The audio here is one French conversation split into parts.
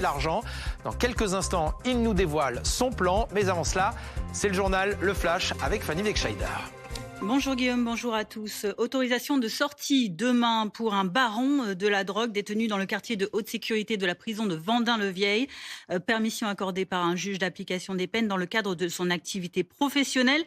l'argent. Dans quelques instants, il nous dévoile son plan. Mais avant cela, c'est le journal Le Flash avec Fanny Wegscheider. Bonjour Guillaume, bonjour à tous. Autorisation de sortie demain pour un baron de la drogue détenu dans le quartier de haute sécurité de la prison de Vendin-le-Vieil. Permission accordée par un juge d'application des peines dans le cadre de son activité professionnelle.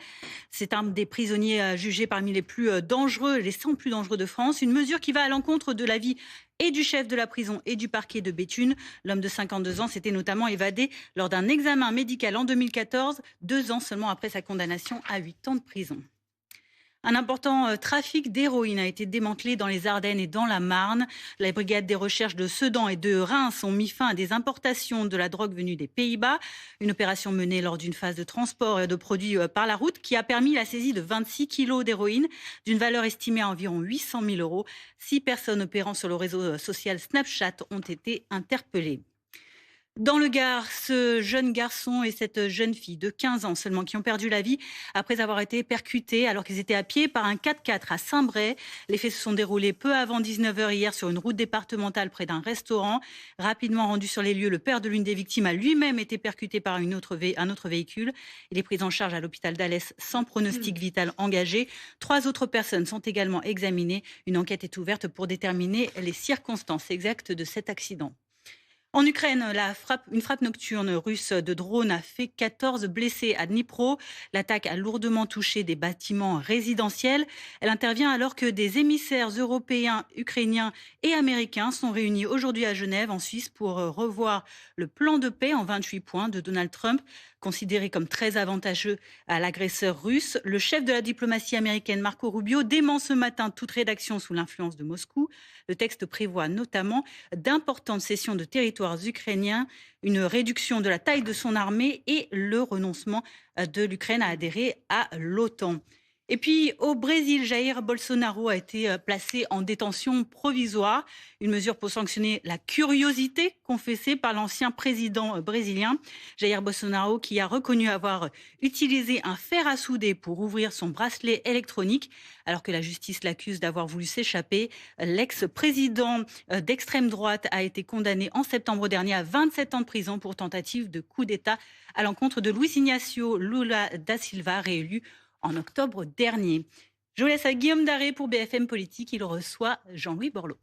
C'est un des prisonniers jugés parmi les plus dangereux, les 100 plus dangereux de France. Une mesure qui va à l'encontre de l'avis et du chef de la prison et du parquet de Béthune. L'homme de 52 ans s'était notamment évadé lors d'un examen médical en 2014, 2 ans seulement après sa condamnation à 8 ans de prison. Un important trafic d'héroïne a été démantelé dans les Ardennes et dans la Marne. La brigade des recherches de Sedan et de Reims ont mis fin à des importations de la drogue venue des Pays-Bas. Une opération menée lors d'une phase de transport et de produits par la route qui a permis la saisie de 26 kilos d'héroïne d'une valeur estimée à environ 800 000 euros. 6 personnes opérant sur le réseau social Snapchat ont été interpellées. Dans le Gard, ce jeune garçon et cette jeune fille de 15 ans seulement qui ont perdu la vie après avoir été percutés alors qu'ils étaient à pied par un 4x4 à Saint-Bray. Les faits se sont déroulés peu avant 19h hier sur une route départementale près d'un restaurant. Rapidement rendu sur les lieux, le père de l'une des victimes a lui-même été percuté par un autre véhicule. Il est pris en charge à l'hôpital d'Alès sans pronostic vital engagé. 3 autres personnes sont également examinées. Une enquête est ouverte pour déterminer les circonstances exactes de cet accident. En Ukraine, une frappe nocturne russe de drone a fait 14 blessés à Dnipro. L'attaque a lourdement touché des bâtiments résidentiels. Elle intervient alors que des émissaires européens, ukrainiens et américains sont réunis aujourd'hui à Genève, en Suisse, pour revoir le plan de paix en 28 points de Donald Trump, considéré comme très avantageux à l'agresseur russe. Le chef de la diplomatie américaine, Marco Rubio, dément ce matin toute rédaction sous l'influence de Moscou. Le texte prévoit notamment d'importantes cessions de territoires ukrainiens, une réduction de la taille de son armée et le renoncement de l'Ukraine à adhérer à l'OTAN. Et puis au Brésil, Jair Bolsonaro a été placé en détention provisoire, une mesure pour sanctionner la curiosité confessée par l'ancien président brésilien. Jair Bolsonaro qui a reconnu avoir utilisé un fer à souder pour ouvrir son bracelet électronique alors que la justice l'accuse d'avoir voulu s'échapper. L'ex-président d'extrême droite a été condamné en septembre dernier à 27 ans de prison pour tentative de coup d'État à l'encontre de Luiz Inácio Lula da Silva, réélu en octobre dernier. Je vous laisse à Guillaume Daré pour BFM Politique. Il reçoit Jean-Louis Borloo.